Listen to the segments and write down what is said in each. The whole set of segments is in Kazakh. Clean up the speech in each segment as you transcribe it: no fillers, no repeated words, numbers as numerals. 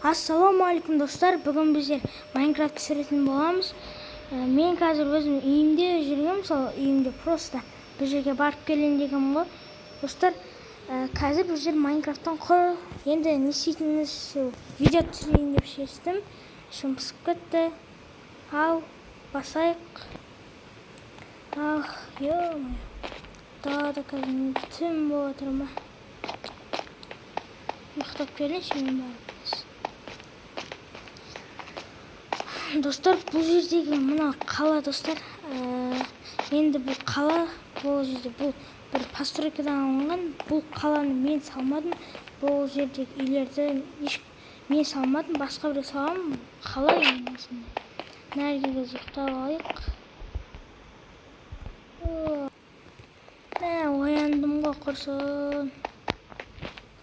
Ассалаумағалейкум достар, бүгін біздер майнкрафт түсіретін боламыз. Мен қазір өзім үйімде жүргем, сол үйімде просто бір жерге барып келейін дегенмін ғой. Достар, қазір біздер майнкрафттан енді не істейтініміз видео түсірейін деп шештім. Ішім пысып кетті. Ал басайық. Ё-мо. Далада қазір түн болып отыр ма? Ұйықтап келейінші мен барып. Достар, бұл жердегі мына қала достар. Енді бұл қала, бұл жерде бұл бір постройкадан алынған. Бұл қаланы мен салмадым. Бұл жердегі үйлерді мен салмадым, басқа бір салам. Қалай енді? Нәрге ұйықтап алайық. Ояндым ғой құрсын.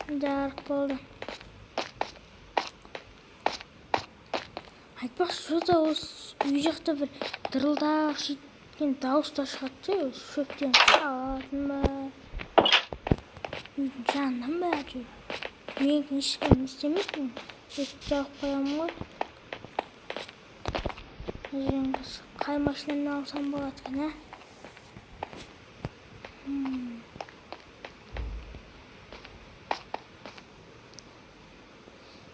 Жарық болды. Айтпақшы, жолда осы үй жақта бір дырылдақ шеткен дауыстар шығады. Шөптен шығатын ба? Үйдің жанынан ба әже? Мен ешкім істемейтін. Өтіп жауып қоямын ғой. Қай машинаны алсам болады екен, ә?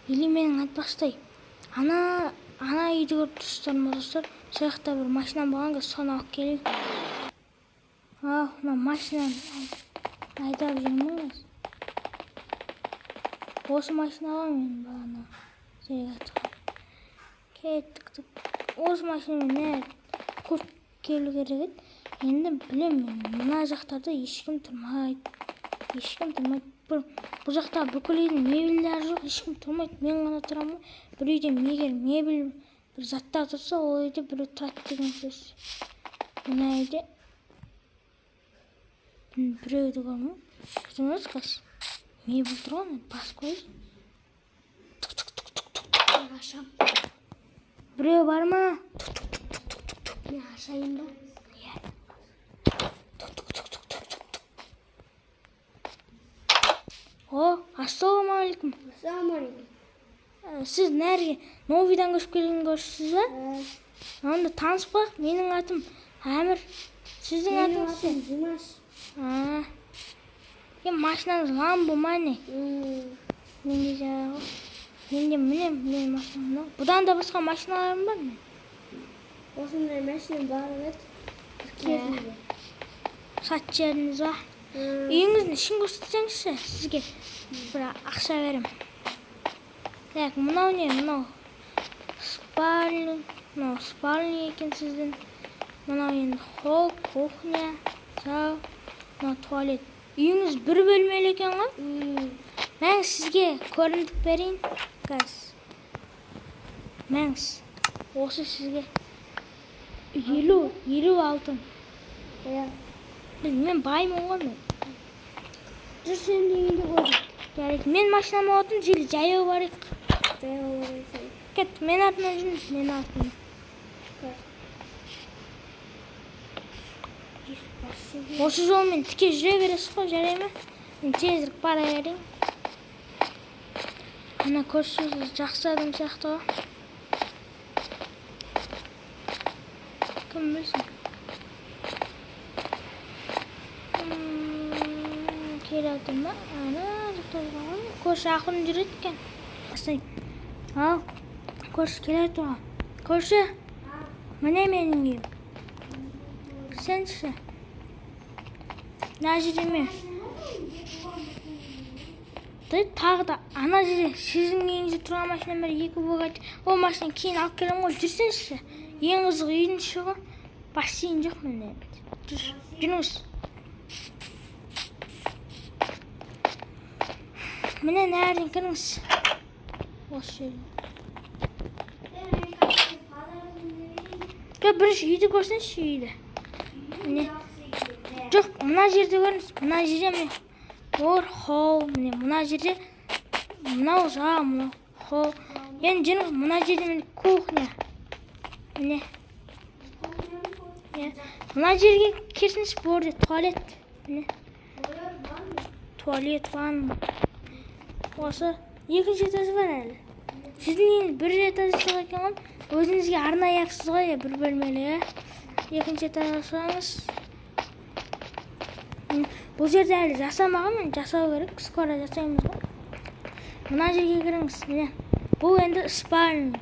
Или менің айтпақшыдай. Ана үйді көріп тұрсыздар ма достар? Сол жақта бір машина болған кез соны алып келейін. Мына машинаны айдап жүрмін кез. Осы машина ғой мен бағана жерге айтқан. Кеттік. Осы машинамен көп келу керек еді. Енді білем мен, мына жақтарда ешкім тұрмайды. Бұл жақта бүкіл үйдің мебельдері жоқ, ешкім тұрмайды. Мен ғана тұрамын. Бір үйде мебель бір заттар тұрса, ол үйде біреу тұрады деген сөз. Мына үйде біреуді көрмін. Күтіңіз қас. Мебель тұрған, бас қойыз. Ашам. Біреу бар ма? Мен ашайын ба? Ассалаумағалейкум. Ассалаумағалейкум. Сіз нәрге новыйдан көшіп келген көрсіз ба? Онда танысып қояйық. Менің атым Әмір. Сіздің атыңыз ше? Димаш. Машинаңыз ламбо ма не? Менде жаңағы. Менде міне машинам. Бұдан да басқа машиналарым бар ма? Осындай машинам бар еді. Кезінде. Сат жеріңіз ба? Үйіңіздің ішін көрсетсеңізші, сізге бір ақша берем. Мынау не? Мынау спальня екен сіздің. Мынау енді холл, кухня, зал, мынау туалет. Үйіңіз бір бөлмелі екен ғой? Мен сізге көрімдік берейін. Мәңіз, осы сізге 50 алтын. Мен баймын ғой мен. Жүр сен дейінді көрдік. Мен машинама отын, жел жаяу барайық. Жаяу барайық. Кет, мен артынан жүрміз, мен артынан. Осы жолмен тіке жүре бересіз ғой, жарай ма? Мен тезірік бара берейін. Ана көрші жақсы адам сияқты ғой. Кім білсін? Келеді ма? Көрші ақын жүреді кен. Көрші келеді оған. Көрші, міне менің үйім. Сенші? Мына жерде ме? Тағы да ана жерде сіздің үйіңізде тұрған машинам бар, екі бөгет. Ол машина кейін алып келем ғой, жүрсенші. Ең қызық үйдің іші ғой. Бассейн жоқ міне. Жүріңіз. Міне нәрден кіріңіз. Осы жерде. Бірінші үйді көрсенші үйді. Міне. Жоқ, мына жерде көріңіз. Мына жерде міне. Холл, міне. Мына жерде. Мынау жа, мынау. Холл. Енді жүріңіз. Мына жерде міне кухня. Міне. Мына жерге керсенші борде туалет. Міне. Туалет, ванна. Осы екінші этажы бар әлі. сіздің үйіңіз бір этаждық екен ғой. Өзіңізге арнайы яқсыз ғой, бір бөлмелі. Екінші этажға шығыңыз. Бұл жерде әлі жасамаған, мен жасау керек. Скоро жасаймыз ғой. Мына жерге кіріңіз. Міне. Бұл енді спальня.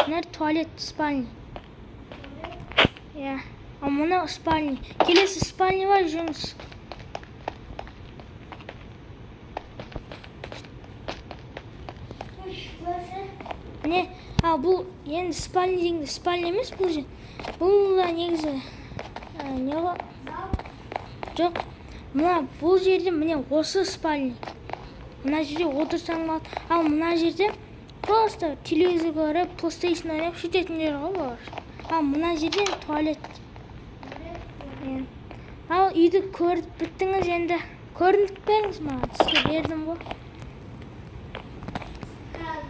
Мына туалет, спальня. Иә. А мына спальня. Келесі спальня бар, жүріңіз. Міне, бұл енді спальня дегенде спальня емес бұл же. Бұл негізі не ғой? Жоқ. Мына бұл жерде міне осы спальня. Мына жерде отырсаң болады. Ал мына жерде просто телевизор көріп, PlayStation ойнап сөйтетін жер ғой бар. Ал мына жерде туалет. Ал үйді көріп біттіңіз енді. Көрініп беріңіз маған. Сізге бердім ғой.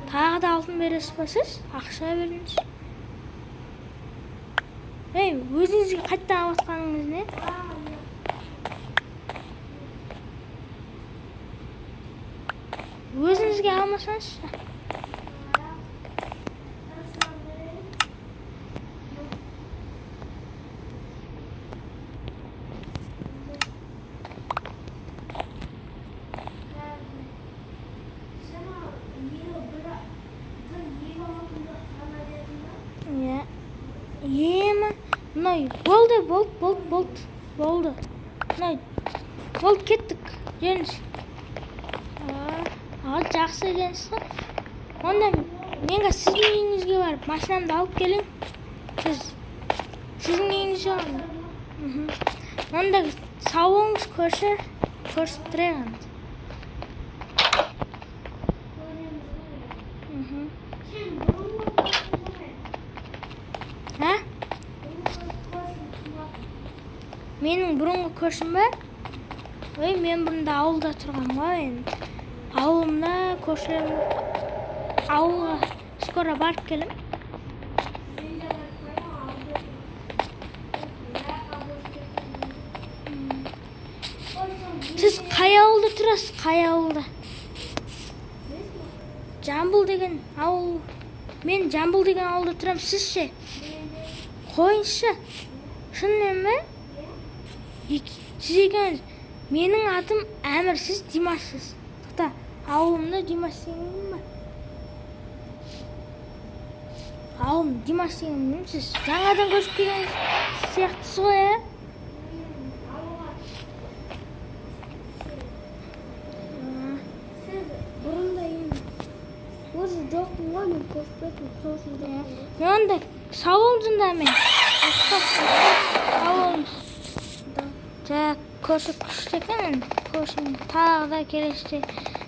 Тағы да алтын бересіз ба сіз? Ақша беріңіз. Ей, өзіңізге қайттан алатқаныңыз не? Өзіңізге алмасаңыз. Ема, мынау болды. Мынау болды, кеттік. Жүріңіз. Жақсы екенсіз ғой. Онда менің сіздің үйіңізге барып, машинамды алып келің. Сіздің үйіңізге барып. Онда сау болыңыз, көрсеттіреген. Менің бұрынғы көршім ба? Мен бұрында ауылда тұрғам ғой енді. Ауылымда көршілерім ауылға скоро барып келем. Сіз қай ауылда тұрасыз? Қай ауылда? Жамбыл деген ауыл. Мен Жамбыл деген ауылда тұрам. Сіз ше? Қойыңызшы. Шынымен ме? Сіз екеніңіз. Менің атым Әмір, сіз Димашсыз. Ауылымда Димаш деген ба? Ауылым Димаш деген сіз жаңадан көшіп келген сияқтысыз ғой, ә? Сіз бұрында енді өзі жоқтың ғой, мен көшіп кеттім, сосын жоқтың. Мен онда сау болыңызда мен. Сау болыңыз. Көрші күшті екен, көршім тағы да келесте.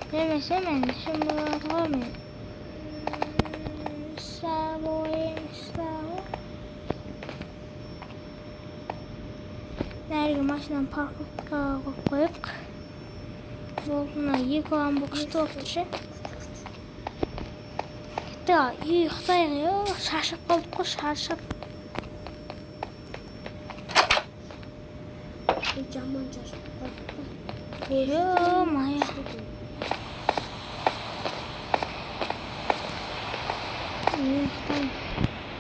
Демесе мен шын болады ғой мен. Сау болыңыз. Нәрге машинаны парковкаға қойып қойық. Болдына екі оған бұл күшті болып тұршы. Кетті үй ұқтайғы, шаршап қалдық қой, шаршап. Жаман шаршап қалдық қой. Мая.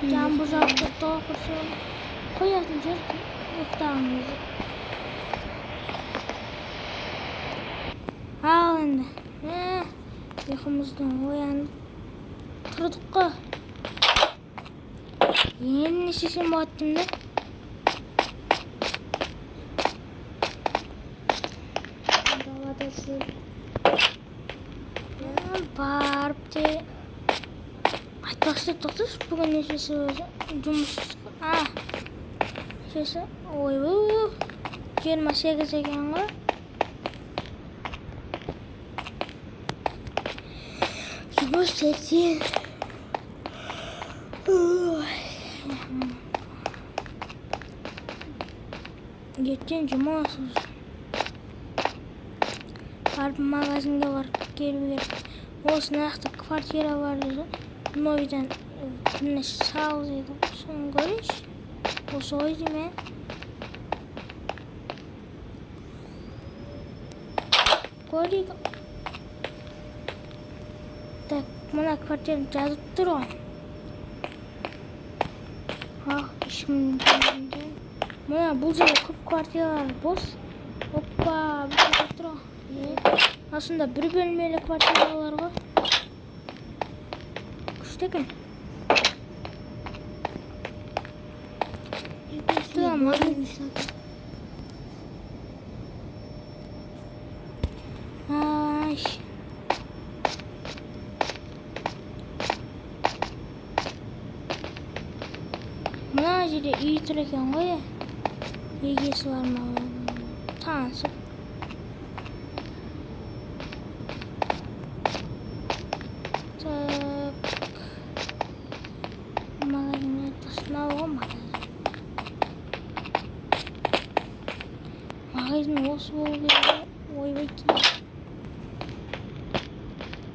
Жамбы жауып тұрсын. Қоятын жер ұқтағымызды. Ал енді. Ұйқымыздан оянып тұрдық қой. Енді не істесем болады деймін. Барып те айтпақшы тоқтыш, бүгін нешесі өзі жұмыс. Нешесі? Ой-ой, 28 екен ғой. Жұмыс ертең. Ертең жұмыс. Барып магазинге барып келу керек. Осы нақты квартира бар еді. Новидан біріне сал еді. Соны көрейінші. Осы ой деме. Көрейік. Так, мына квартираны жазып тұр ғой. Ешкім көрмейді. Мына бұл жерде көп квартиралар бос. Оппа, бұл жерде тұр ғой. Асында бір бөлмелі квартиралар ғой. Күшті екен. Мына жерде үй тұр екен ғой. Егесі бар ма? Танысып. Так. Магазин тасынау ғой магазин. Магазин осы болу керек. Ойбай кейін.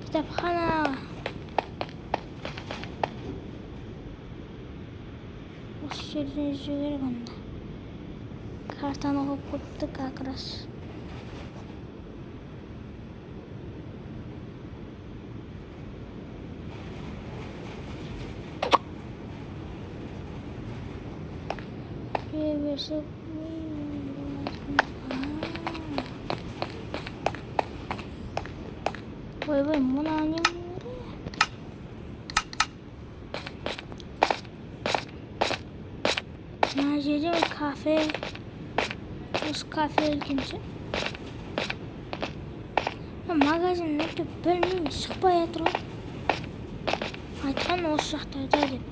Кітапхана. Осы жерден жүру керек онда. Картаны қойып қойыпты как раз. Берсек. Ойбай, мына не бар? Мына жерде кафе. Осы кафе үлкенше. Магазин өтіп білмеймін, шықпай жатыр ғой. Айтқан осы жақтарда деп.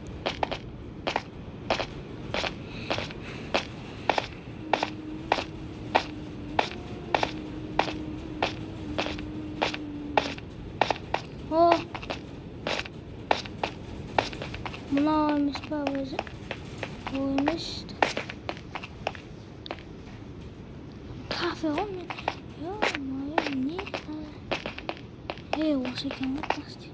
Мынау емес па өзі? Ол емес. Кафе ғой мен. Не? Осы екен ғой тасты.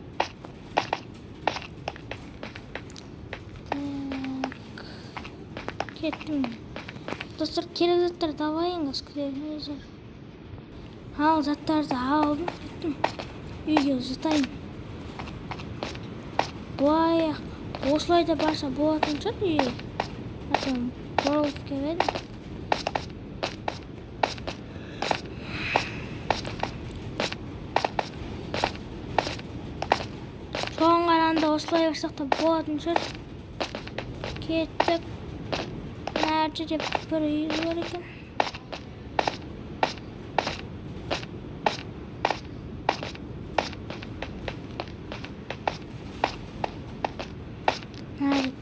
Так. Кеттім. Достар, керек заттарды алайыныз. Ал заттарды алдым. Кеттім. Үйге жатайын. Бұлай осылай да барса болатын шығар үйге. Атам бұрылып келеді. Соған қарағанда осылай барсақ та болатын шығар. Кеттік. Мына жерде бір үй бар екен.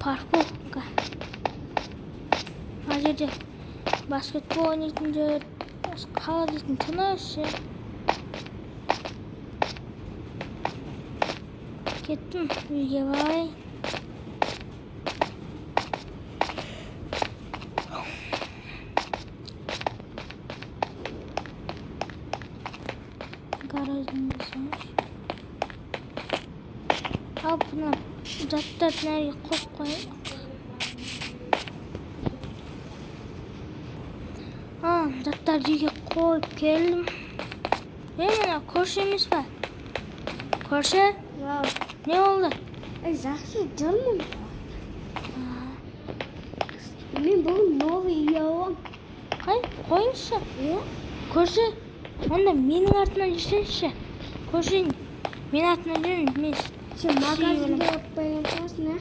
Парковка. Мына жерде баскетбол ойнайтын жер, қала дейтін тыныш жер. Кеттім үйге барайын. Гараждың жасамаш. Ал бұны заттарды нәрге қойып қойып. Заттарды үйге қойып келдім. Мына көрші емес па? Көрші? Не болды? Жақсы жүрмін. Мен бүгін новый үй алам. Қай? Қойыңызшы. Көрші? Онда менің артынан жүрсеңізші. Көрші, мен артынан жүрмін. Мен сен магазинге өтпеген шығарсың,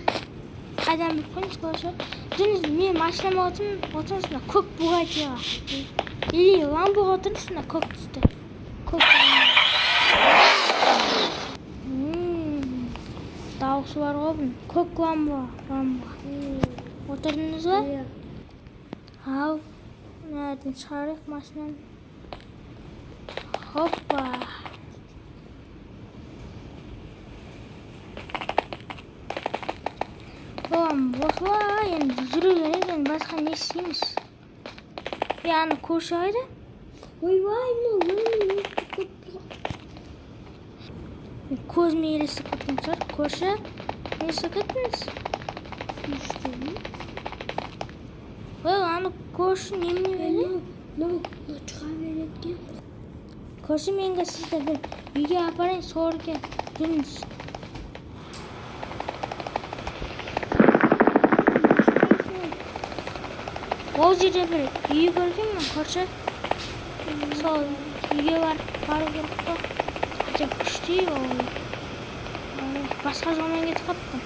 қайдан біліп қойыңыз көрші? Жүріңіз, мен машинама отырмын, көк буғайтыға. Или ламбоға отырмын, көк түсті. Дауысы бар ғой бұның. Көк ламбо. Отырдыңыз ба? Ал, нәден шығарайық машинаны. Хоппа. Осылай, енді жүру керек, енді басқа не істейміз? Аны көрші қайда? Ойбай, мынау мен көзіме елестіп кеткен шығар. Көрші, не істеп кеттіңіз? Аны көрші немене берді? Шыға береді. Көрші, менге сізді бір үйге апарайын, соры ке. келіңіз. Ол жерде бір үй көргенмін, көрші. Сол үйге бару керек қой. Хотя күшті үй ол. Басқа жолмен кетіп қалыппын.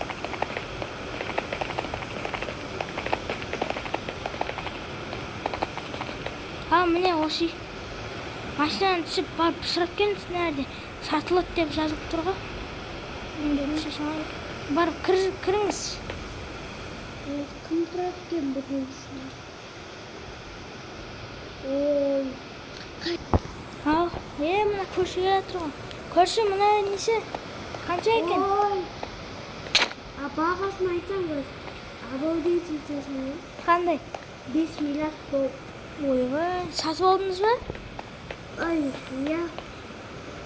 Міне осы үй. Машинадан түсіп барып сұрап келіңіз, нәрде сатылады деп жазылып тұр ғой. Барып кіріңіз. Кім тұрады екен бұл үйде? Мына көршіге тұрған. Көрші, мына несі? Қанша екен? Бағасын айтсаңыз, абыл дейді жетесің. Қандай? 5 миллиард болып. Ойбай, сатып алдыңыз ба? Иә.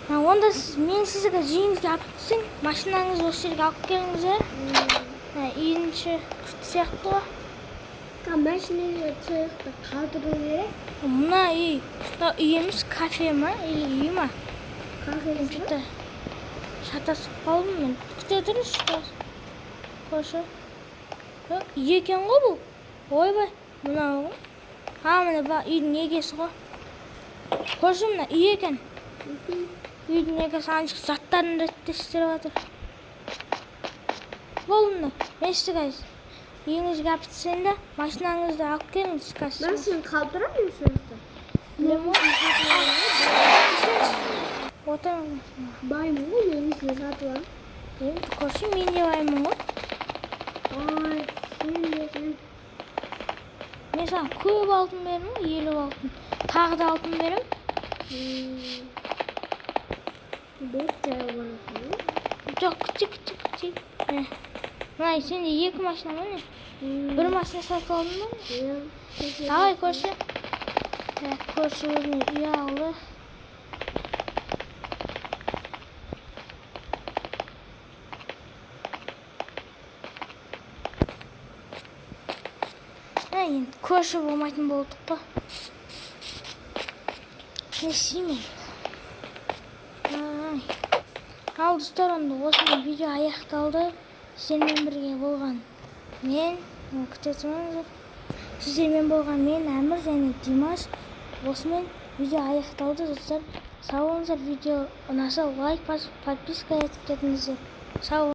Онда мен сізге жиіңізге алып кетсең, машинаңызды осы жерге алып келіңіз, үйдің іші күшті сияқты ғой. Машинаны цехта қалдыру керек. Мына үй емес, кафе ма или үй ма? Кафе ма? Шатасып қалдым мен. Күте тұрыңыз, көрші. Үй екен ғой бұл. Ойбай, мынау. Міне үйдің егесі ғой. Көрші, мына үй екен. Үйдің егесі аншық заттарын реттестіріп жатыр. Болында, мен сізге үйіңізге алып кетсең де, машинаңызды алып келіңіз. Машинаны қалдырамын соғыста. Білем ғой? Отырыңыз. Баймын ғой, мен өзіне сатып алам. Көрші, мен де баймын ғой. Сен дедің. Мен саған көп алтын берім ғой, 50 алтын. Тағы да алтын берім. Бет жайы болатын. Жоқ, күтсек. Мына сенде 2 машина ма не? Бір машина сатып алдың ба? Давай, көрші. Көрші өзіне үй алды. Енді көрші болмайтын болдық қой. Не істеймін? Ал достар, онда осындай видео аяқталды. Сіздермен бірге болған мен, күтесіңіздер. Сіздермен болған мен, Әмір және Димаш. Осымен видео аяқталды, достар. Сау болыңыздар. Видео ұнаса лайк басып, подписка етіп кетіңіздер. Сау